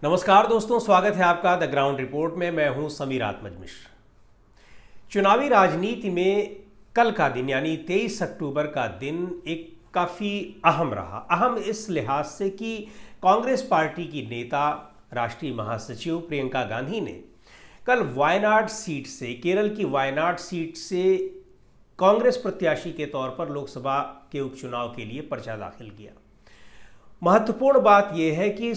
नमस्कार दोस्तों, स्वागत है आपका द ग्राउंड रिपोर्ट में। मैं हूं समीर आत्मज मिश्र। चुनावी राजनीति में कल का दिन यानी 23 अक्टूबर का दिन एक काफ़ी अहम रहा। अहम इस लिहाज से कि कांग्रेस पार्टी की नेता, राष्ट्रीय महासचिव प्रियंका गांधी ने कल वायनाड सीट से, केरल की वायनाड सीट से कांग्रेस प्रत्याशी के तौर पर लोकसभा के उपचुनाव के लिए पर्चा दाखिल किया। महत्वपूर्ण बात यह है कि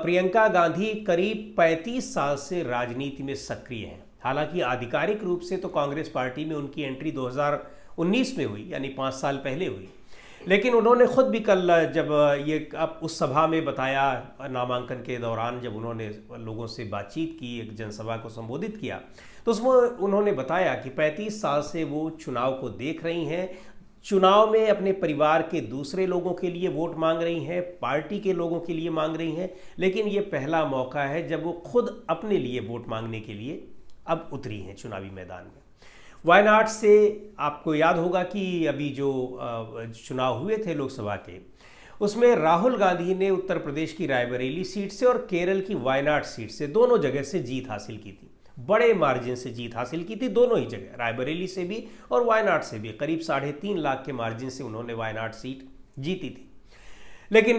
प्रियंका गांधी करीब 35 साल से राजनीति में सक्रिय हैं। हालांकि आधिकारिक रूप से तो कांग्रेस पार्टी में उनकी एंट्री 2019 में हुई, यानी 5 साल पहले हुई। लेकिन उन्होंने खुद भी कल जब ये अब उस सभा में बताया, नामांकन के दौरान जब उन्होंने लोगों से बातचीत की, एक जनसभा को संबोधित किया, तो उसमें उन्होंने बताया कि 35 साल से वो चुनाव को देख रही हैं, चुनाव में अपने परिवार के दूसरे लोगों के लिए वोट मांग रही हैं, पार्टी के लोगों के लिए मांग रही हैं, लेकिन ये पहला मौका है जब वो खुद अपने लिए वोट मांगने के लिए अब उतरी हैं चुनावी मैदान में। वायनाड से आपको याद होगा कि अभी जो चुनाव हुए थे लोकसभा के, उसमें राहुल गांधी ने उत्तर प्रदेश की रायबरेली सीट से और केरल की वायनाड सीट से दोनों जगह से जीत हासिल की थी। बड़े मार्जिन से जीत हासिल की थी दोनों ही जगह, रायबरेली से भी और वायनाड से भी। करीब 3.5 लाख के मार्जिन से उन्होंने वायनाड सीट जीती थी। लेकिन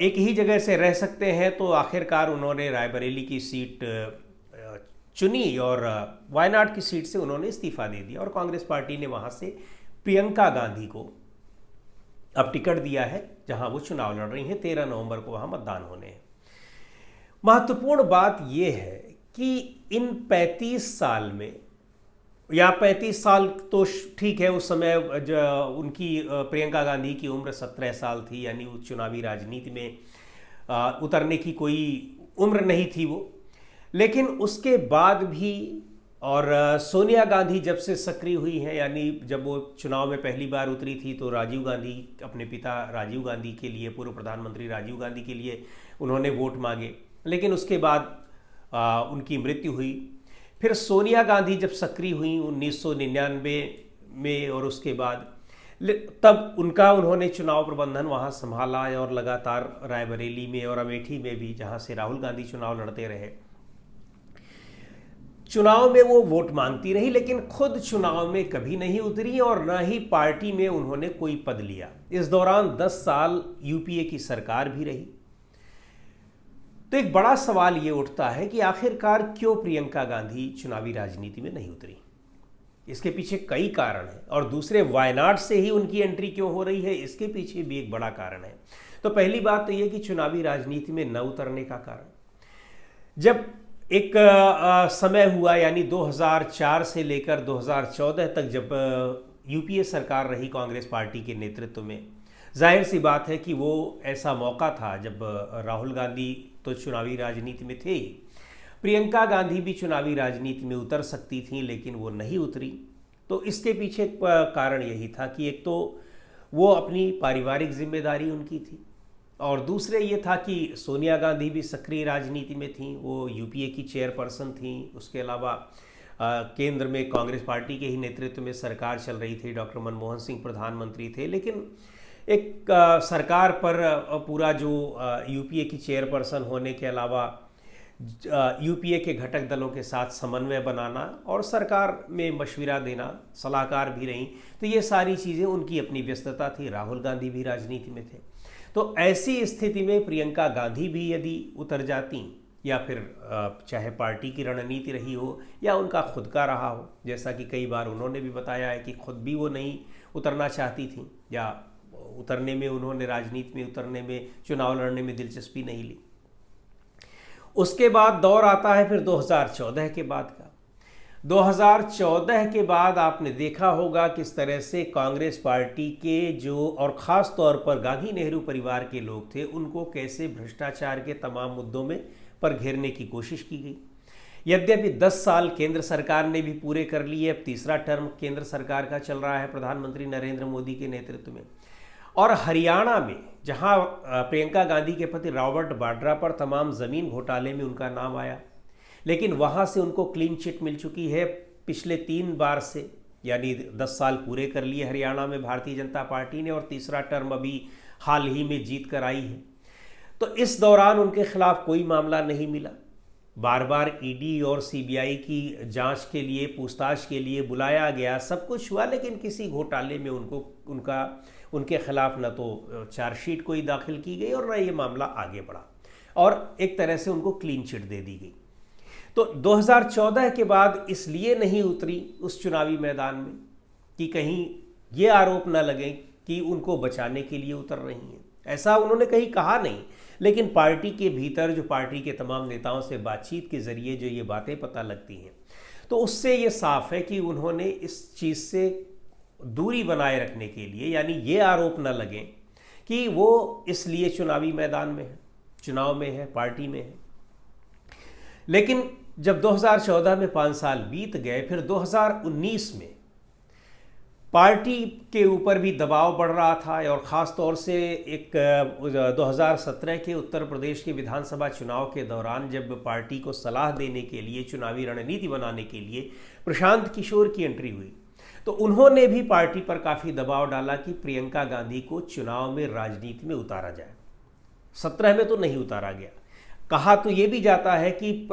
एक ही जगह से रह सकते हैं, तो आखिरकार उन्होंने रायबरेली की सीट चुनी और वायनाड की सीट से उन्होंने इस्तीफा दे दिया और कांग्रेस पार्टी ने वहां से प्रियंका गांधी को अब टिकट दिया है, जहां वो चुनाव लड़ रही हैं। 13 नवंबर को वहां मतदान होने हैं। महत्वपूर्ण बात यह है कि इन 35 साल में, या 35 साल तो ठीक है, उस समय उनकी प्रियंका गांधी की उम्र 17 साल थी, यानी उस चुनावी राजनीति में उतरने की कोई उम्र नहीं थी वो। लेकिन उसके बाद भी, और सोनिया गांधी जब से सक्रिय हुई हैं, यानी जब वो चुनाव में पहली बार उतरी थी तो राजीव गांधी, अपने पिता राजीव गांधी के लिए, पूर्व प्रधानमंत्री राजीव गांधी के लिए उन्होंने वोट मांगे। लेकिन उसके बाद उनकी मृत्यु हुई। फिर सोनिया गांधी जब सक्रिय हुई 1999 में, और उसके बाद तब उन्होंने चुनाव प्रबंधन वहां संभाला और लगातार रायबरेली में और अमेठी में भी, जहां से राहुल गांधी चुनाव लड़ते रहे, चुनाव में वो वोट मांगती रही, लेकिन खुद चुनाव में कभी नहीं उतरी और न ही पार्टी में उन्होंने कोई पद लिया। इस दौरान 10 साल यूपीए की सरकार भी रही। तो एक बड़ा सवाल ये उठता है कि आखिरकार क्यों प्रियंका गांधी चुनावी राजनीति में नहीं उतरी। इसके पीछे कई कारण हैं, और दूसरे वायनाड से ही उनकी एंट्री क्यों हो रही है, इसके पीछे भी एक बड़ा कारण है। तो पहली बात तो ये कि चुनावी राजनीति में न उतरने का कारण, जब एक समय हुआ, यानी 2004 से लेकर 2014 तक जब यूपीए सरकार रही कांग्रेस पार्टी के नेतृत्व में, जाहिर सी बात है कि वो ऐसा मौका था जब राहुल गांधी तो चुनावी राजनीति में थे ही, प्रियंका गांधी भी चुनावी राजनीति में उतर सकती थीं, लेकिन वो नहीं उतरी। तो इसके पीछे कारण यही था कि एक तो वो अपनी पारिवारिक जिम्मेदारी उनकी थी, और दूसरे ये था कि सोनिया गांधी भी सक्रिय राजनीति में थीं, वो यूपीए की चेयरपर्सन थीं। उसके अलावा केंद्र में कांग्रेस पार्टी के ही नेतृत्व में सरकार चल रही थी, डॉक्टर मनमोहन सिंह प्रधानमंत्री थे। लेकिन एक सरकार पर पूरा जो यूपीए की चेयरपर्सन होने के अलावा यूपीए के घटक दलों के साथ समन्वय बनाना और सरकार में मशविरा देना, सलाहकार भी रहीं, तो ये सारी चीज़ें उनकी अपनी व्यस्तता थी। राहुल गांधी भी राजनीति में थे। तो ऐसी स्थिति में प्रियंका गांधी भी यदि उतर जाती, या फिर चाहे पार्टी की रणनीति रही हो या उनका खुद का रहा हो, जैसा कि कई बार उन्होंने भी बताया है कि खुद भी वो नहीं उतरना चाहती थी, या उतरने में, उन्होंने राजनीति में उतरने में, चुनाव लड़ने में दिलचस्पी नहीं ली। उसके बाद दौर आता है फिर 2014 के बाद का। 2014 के बाद आपने देखा होगा किस तरह से कांग्रेस पार्टी के जो, और ख़ास तौर पर गांधी नेहरू परिवार के लोग थे, उनको कैसे भ्रष्टाचार के तमाम मुद्दों में पर घेरने की कोशिश की गई। यद्यपि 10 साल केंद्र सरकार ने भी पूरे कर लिए, अब तीसरा टर्म केंद्र सरकार का चल रहा है प्रधानमंत्री नरेंद्र मोदी के नेतृत्व में। और हरियाणा में, जहां प्रियंका गांधी के पति रॉबर्ट वाड्रा पर तमाम ज़मीन घोटाले में उनका नाम आया, लेकिन वहां से उनको क्लीन चिट मिल चुकी है पिछले 3 बार से, यानी 10 साल पूरे कर लिए हरियाणा में भारतीय जनता पार्टी ने, और तीसरा टर्म अभी हाल ही में जीत कर आई है। तो इस दौरान उनके खिलाफ कोई मामला नहीं मिला। बार बार ईडी और सीबीआई की जांच के लिए, पूछताछ के लिए बुलाया गया, सब कुछ हुआ, लेकिन किसी घोटाले में उनके खिलाफ न तो चार्जशीट कोई दाखिल की गई और न ये मामला आगे बढ़ा और एक तरह से उनको क्लीन चिट दे दी गई। तो 2014 के बाद इसलिए नहीं उतरी उस चुनावी मैदान में कि कहीं ये आरोप न लगे कि उनको बचाने के लिए उतर रही हैं। ऐसा उन्होंने कहीं कहा नहीं, लेकिन पार्टी के भीतर जो पार्टी के तमाम नेताओं से बातचीत के जरिए जो ये बातें पता लगती हैं, तो उससे ये साफ है कि उन्होंने इस चीज़ से दूरी बनाए रखने के लिए, यानी ये आरोप न लगे कि वो इसलिए चुनावी मैदान में है, चुनाव में है, पार्टी में है। लेकिन जब 2014 में 5 साल बीत गए, फिर 2019 में पार्टी के ऊपर भी दबाव बढ़ रहा था और ख़ास तौर से एक 2017 के उत्तर प्रदेश के विधानसभा चुनाव के दौरान जब पार्टी को सलाह देने के लिए, चुनावी रणनीति बनाने के लिए प्रशांत किशोर की एंट्री हुई, तो उन्होंने भी पार्टी पर काफ़ी दबाव डाला कि प्रियंका गांधी को चुनाव में, राजनीति में उतारा जाए। 17 में तो नहीं उतारा गया। कहा तो ये भी जाता है कि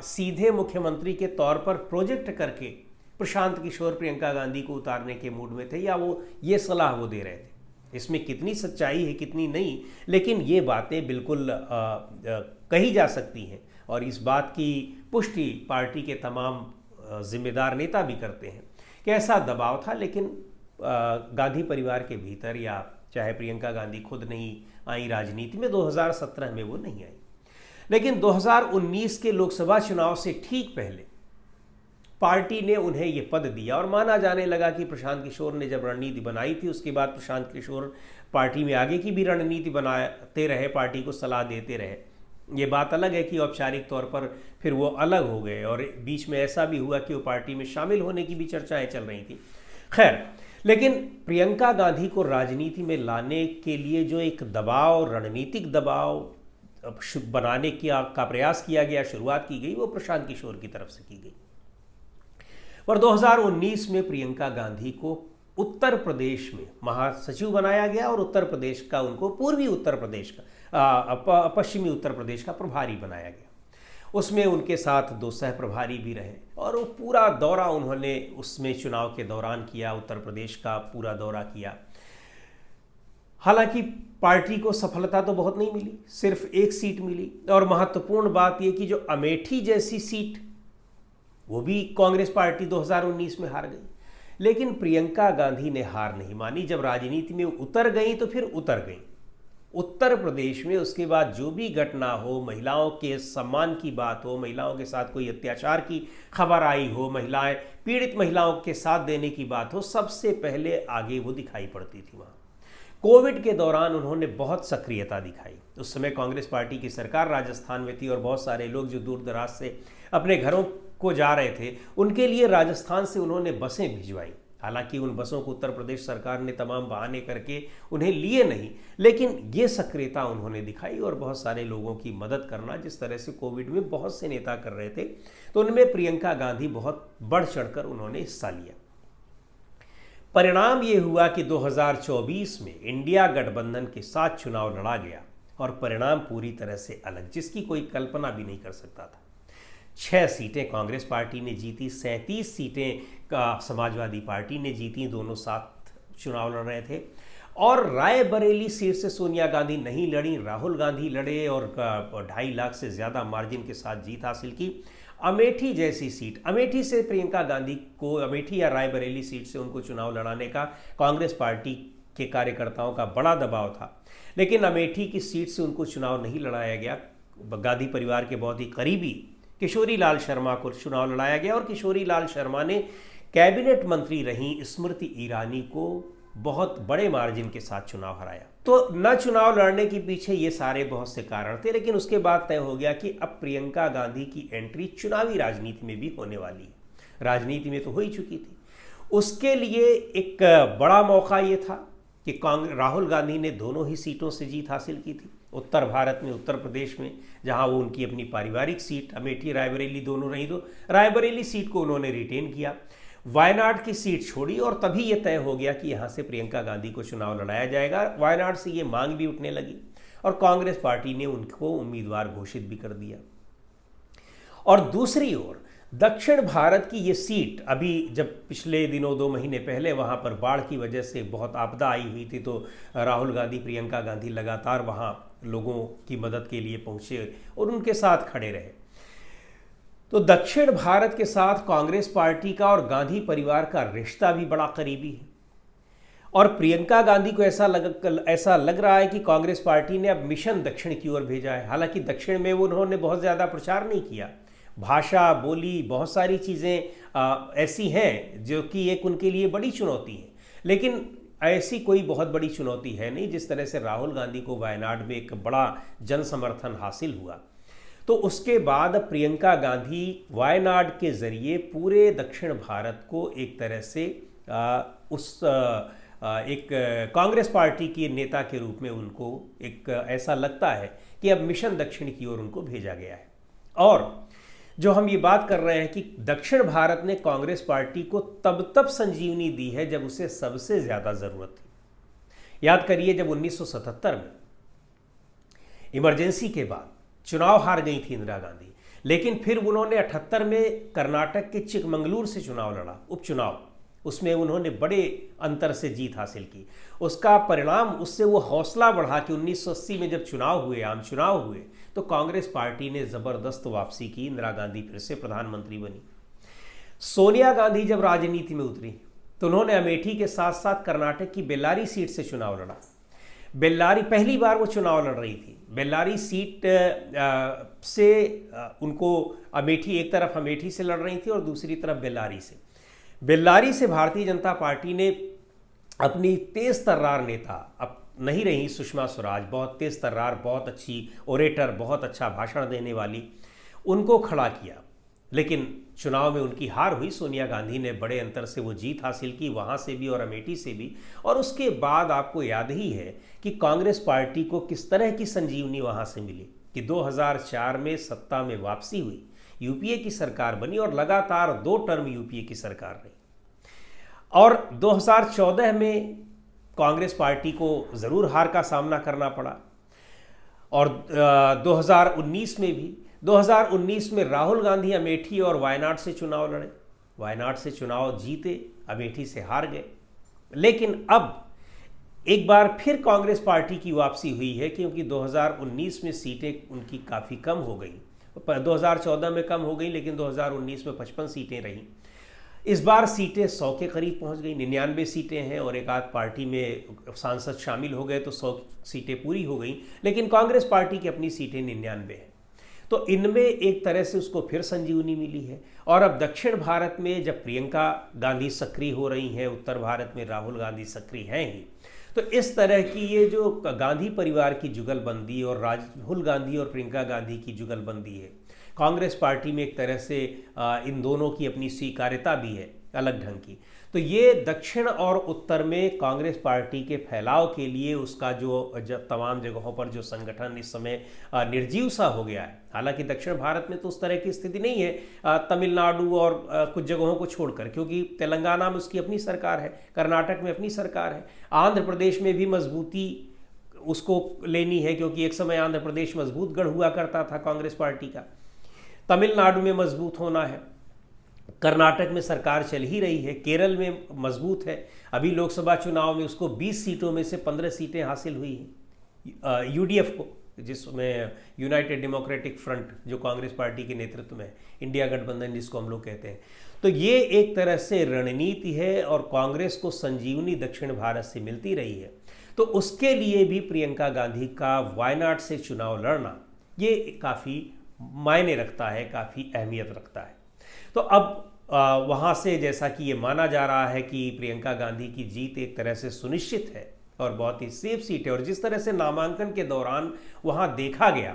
सीधे मुख्यमंत्री के तौर पर प्रोजेक्ट करके प्रशांत किशोर प्रियंका गांधी को उतारने के मूड में थे, या वो ये सलाह वो दे रहे थे। इसमें कितनी सच्चाई है कितनी नहीं, लेकिन ये बातें बिल्कुल कही जा सकती हैं और इस बात की पुष्टि पार्टी के तमाम जिम्मेदार नेता भी करते हैं कि ऐसा दबाव था। लेकिन गांधी परिवार के भीतर, या चाहे प्रियंका गांधी खुद नहीं आई राजनीति में, 2017 में वो नहीं आई, लेकिन 2019 के लोकसभा चुनाव से ठीक पहले पार्टी ने उन्हें ये पद दिया और माना जाने लगा कि प्रशांत किशोर ने जब रणनीति बनाई थी, उसके बाद प्रशांत किशोर पार्टी में आगे की भी रणनीति बनाते रहे, पार्टी को सलाह देते रहे। ये बात अलग है कि औपचारिक तौर पर फिर वो अलग हो गए और बीच में ऐसा भी हुआ कि वो पार्टी में शामिल होने की भी चर्चाएं चल रही थी। खैर, लेकिन प्रियंका गांधी को राजनीति में लाने के लिए जो एक दबाव, रणनीतिक दबाव बनाने का प्रयास किया गया, शुरुआत की गई, वो प्रशांत किशोर की तरफ से की गई। और 2019 में प्रियंका गांधी को उत्तर प्रदेश में महासचिव बनाया गया और उत्तर प्रदेश का, उनको पूर्वी उत्तर प्रदेश का, पश्चिमी उत्तर प्रदेश का प्रभारी बनाया गया। उसमें उनके साथ 2 सह प्रभारी भी रहे और वो पूरा दौरा उन्होंने उसमें चुनाव के दौरान किया, उत्तर प्रदेश का पूरा दौरा किया। हालांकि पार्टी को सफलता तो बहुत नहीं मिली, सिर्फ 1 सीट मिली और महत्वपूर्ण बात यह कि जो अमेठी जैसी सीट, वो भी कांग्रेस पार्टी 2019 में हार गई। लेकिन प्रियंका गांधी ने हार नहीं मानी। जब राजनीति में उतर गई तो फिर उतर गई। उत्तर प्रदेश में उसके बाद जो भी घटना हो, महिलाओं के सम्मान की बात हो, महिलाओं के साथ कोई अत्याचार की खबर आई हो, महिलाएं, पीड़ित महिलाओं के साथ देने की बात हो, सबसे पहले आगे वो दिखाई पड़ती थी। वहाँ कोविड के दौरान उन्होंने बहुत सक्रियता दिखाई। उस समय कांग्रेस पार्टी की सरकार राजस्थान में थी और बहुत सारे लोग जो दूर दराज से अपने घरों को जा रहे थे, उनके लिए राजस्थान से उन्होंने बसें भिजवाई। हालांकि उन बसों को उत्तर प्रदेश सरकार ने तमाम बहाने करके उन्हें लिए नहीं, लेकिन ये सक्रियता उन्होंने दिखाई और बहुत सारे लोगों की मदद करना, जिस तरह से कोविड में बहुत से नेता कर रहे थे, तो उनमें प्रियंका गांधी बहुत बढ़ चढ़कर उन्होंने हिस्सा लिया। परिणाम ये हुआ कि 2024 में इंडिया गठबंधन के साथ चुनाव लड़ा गया और परिणाम पूरी तरह से अलग, जिसकी कोई कल्पना भी नहीं कर सकता था। 6 सीटें कांग्रेस पार्टी ने जीती, 37 सीटें का समाजवादी पार्टी ने जीती, दोनों साथ चुनाव लड़ रहे थे। और रायबरेली सीट से सोनिया गांधी नहीं लड़ी, राहुल गांधी लड़े और 2.5 लाख से ज़्यादा मार्जिन के साथ जीत हासिल की। अमेठी जैसी सीट, अमेठी से प्रियंका गांधी को, अमेठी या रायबरेली सीट से उनको चुनाव लड़ाने का कांग्रेस पार्टी के कार्यकर्ताओं का बड़ा दबाव था, लेकिन अमेठी की सीट से उनको चुनाव नहीं लड़ाया गया। गांधी परिवार के बहुत ही करीबी किशोरी लाल शर्मा को चुनाव लड़ाया गया और किशोरी लाल शर्मा ने कैबिनेट मंत्री रही स्मृति ईरानी को बहुत बड़े मार्जिन के साथ चुनाव हराया। तो न चुनाव लड़ने के पीछे ये सारे बहुत से कारण थे, लेकिन उसके बाद तय हो गया कि अब प्रियंका गांधी की एंट्री चुनावी राजनीति में भी होने वाली है। राजनीति में तो हो ही चुकी थी। उसके लिए एक बड़ा मौका ये था कि राहुल गांधी ने दोनों ही सीटों से जीत हासिल की थी। उत्तर भारत में, उत्तर प्रदेश में, जहां वो उनकी अपनी पारिवारिक सीट अमेठी रायबरेली दोनों रही, तो रायबरेली सीट को उन्होंने रिटेन किया, वायनाड की सीट छोड़ी और तभी ये तय हो गया कि यहाँ से प्रियंका गांधी को चुनाव लड़ाया जाएगा। वायनाड से ये मांग भी उठने लगी और कांग्रेस पार्टी ने उनको उम्मीदवार घोषित भी कर दिया। और दूसरी ओर दक्षिण भारत की ये सीट, अभी जब पिछले दिनों 2 महीने पहले वहाँ पर बाढ़ की वजह से बहुत आपदा आई हुई थी, तो राहुल गांधी, प्रियंका गांधी लगातार वहाँ लोगों की मदद के लिए पहुँचे और उनके साथ खड़े रहे। तो दक्षिण भारत के साथ कांग्रेस पार्टी का और गांधी परिवार का रिश्ता भी बड़ा करीबी है। और प्रियंका गांधी को ऐसा लग रहा है कि कांग्रेस पार्टी ने अब मिशन दक्षिण की ओर भेजा है। हालांकि दक्षिण में उन्होंने बहुत ज़्यादा प्रचार नहीं किया, भाषा, बोली, बहुत सारी चीज़ें ऐसी हैं जो कि एक उनके लिए बड़ी चुनौती है, लेकिन ऐसी कोई बहुत बड़ी चुनौती है नहीं जिस तरह से राहुल गांधी को वायनाड में एक बड़ा जन समर्थन हासिल हुआ। तो उसके बाद प्रियंका गांधी वायनाड के ज़रिए पूरे दक्षिण भारत को एक तरह से एक कांग्रेस पार्टी की नेता के रूप में उनको एक ऐसा लगता है कि अब मिशन दक्षिण की ओर उनको भेजा गया है। और जो हम ये बात कर रहे हैं कि दक्षिण भारत ने कांग्रेस पार्टी को तब संजीवनी दी है जब उसे सबसे ज़्यादा ज़रूरत थी। याद करिए, जब 1977 में इमरजेंसी के बाद चुनाव हार गई थी इंदिरा गांधी, लेकिन फिर उन्होंने 78 में कर्नाटक के चिकमंगलूर से चुनाव लड़ा, उपचुनाव, उसमें उन्होंने बड़े अंतर से जीत हासिल की। उसका परिणाम, उससे वो हौसला बढ़ा कि 1980 में जब चुनाव हुए, आम चुनाव हुए, तो कांग्रेस पार्टी ने ज़बरदस्त वापसी की, इंदिरा गांधी फिर से प्रधानमंत्री बनी। सोनिया गांधी जब राजनीति में उतरी तो उन्होंने अमेठी के साथ साथ कर्नाटक की बेल्लारी सीट से चुनाव लड़ा। बेल्लारी, पहली बार वो चुनाव लड़ रही थी। बेल्लारी सीट से उनको अमेठी, एक तरफ अमेठी से लड़ रही थी और दूसरी तरफ बेल्लारी से। बेल्लारी से भारतीय जनता पार्टी ने अपनी तेज तर्रार नेता, अब नहीं रही सुषमा स्वराज, बहुत तेज तर्रार, बहुत अच्छी ओरेटर, बहुत अच्छा भाषण देने वाली, उनको खड़ा किया। लेकिन चुनाव में उनकी हार हुई। सोनिया गांधी ने बड़े अंतर से वो जीत हासिल की, वहाँ से भी और अमेठी से भी। और उसके बाद आपको याद ही है कि कांग्रेस पार्टी को किस तरह की संजीवनी वहाँ से मिली कि 2004 में सत्ता में वापसी हुई, यूपीए की सरकार बनी और लगातार 2 टर्म यूपीए की सरकार रही। और 2014 में कांग्रेस पार्टी को ज़रूर हार का सामना करना पड़ा। और 2019 में भी, 2019 में राहुल गांधी अमेठी और वायनाड से चुनाव लड़े, वायनाड से चुनाव जीते, अमेठी से हार गए। लेकिन अब एक बार फिर कांग्रेस पार्टी की वापसी हुई है, क्योंकि 2019 में सीटें उनकी काफ़ी कम हो गई, 2014 में कम हो गई, लेकिन 2019 में 55 सीटें रहीं। इस बार सीटें 100 के करीब पहुंच गई, 99 सीटें हैं और एक आध पार्टी में सांसद शामिल हो गए तो 100 सीटें पूरी हो गई। लेकिन कांग्रेस पार्टी की अपनी सीटें 99 हैं। तो इनमें एक तरह से उसको फिर संजीवनी मिली है। और अब दक्षिण भारत में जब प्रियंका गांधी सक्रिय हो रही हैं, उत्तर भारत में राहुल गांधी सक्रिय हैं ही, तो इस तरह की ये जो गांधी परिवार की जुगलबंदी और राहुल गांधी और प्रियंका गांधी की जुगलबंदी है, कांग्रेस पार्टी में एक तरह से इन दोनों की अपनी स्वीकार्यता भी है अलग ढंग की। तो ये दक्षिण और उत्तर में कांग्रेस पार्टी के फैलाव के लिए उसका जो तमाम जगहों पर जो संगठन इस समय निर्जीव सा हो गया है। हालांकि दक्षिण भारत में तो उस तरह की स्थिति नहीं है, तमिलनाडु और कुछ जगहों को छोड़कर, क्योंकि तेलंगाना में उसकी अपनी सरकार है, कर्नाटक में अपनी सरकार है, आंध्र प्रदेश में भी मजबूती उसको लेनी है, क्योंकि एक समय आंध्र प्रदेश मजबूत गढ़ हुआ करता था कांग्रेस पार्टी का, तमिलनाडु में मजबूत होना है, कर्नाटक में सरकार चल ही रही है, केरल में मजबूत है, अभी लोकसभा चुनाव में उसको 20 सीटों में से 15 सीटें हासिल हुई हैं यूडीएफ को, जिसमें यूनाइटेड डेमोक्रेटिक फ्रंट जो कांग्रेस पार्टी के नेतृत्व में है, इंडिया गठबंधन जिसको हम लोग कहते हैं। तो ये एक तरह से रणनीति है और कांग्रेस को संजीवनी दक्षिण भारत से मिलती रही है। तो उसके लिए भी प्रियंका गांधी का वायनाड से चुनाव लड़ना ये काफ़ी मायने रखता है, काफ़ी अहमियत रखता है। तो अब वहाँ से जैसा कि ये माना जा रहा है कि प्रियंका गांधी की जीत एक तरह से सुनिश्चित है और बहुत ही सेफ सीट है। और जिस तरह से नामांकन के दौरान वहाँ देखा गया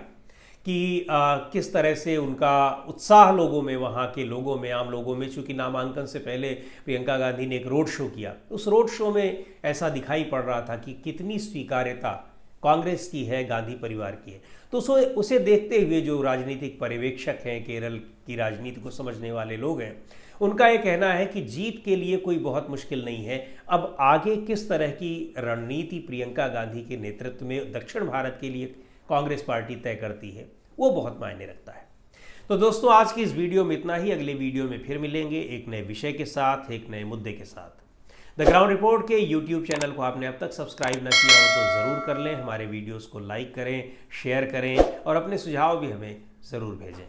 कि किस तरह से उनका उत्साह लोगों में, वहाँ के लोगों में, आम लोगों में, चूँकि नामांकन से पहले प्रियंका गांधी ने एक रोड शो किया, उस रोड शो में ऐसा दिखाई पड़ रहा था कि कितनी स्वीकार्यता कांग्रेस की है, गांधी परिवार की है। तो उसे देखते हुए जो राजनीतिक पर्यवेक्षक हैं, केरल की राजनीति को समझने वाले लोग हैं, उनका ये कहना है कि जीत के लिए कोई बहुत मुश्किल नहीं है। अब आगे किस तरह की रणनीति प्रियंका गांधी के नेतृत्व में दक्षिण भारत के लिए कांग्रेस पार्टी तय करती है, वो बहुत मायने रखता है। तो दोस्तों, आज की इस वीडियो में इतना ही। अगले वीडियो में फिर मिलेंगे एक नए विषय के साथ, एक नए मुद्दे के साथ। द ग्राउंड रिपोर्ट के यूट्यूब चैनल को आपने अब तक सब्सक्राइब ना किया हो तो ज़रूर कर लें। हमारे वीडियोस को लाइक करें, शेयर करें और अपने सुझाव भी हमें ज़रूर भेजें।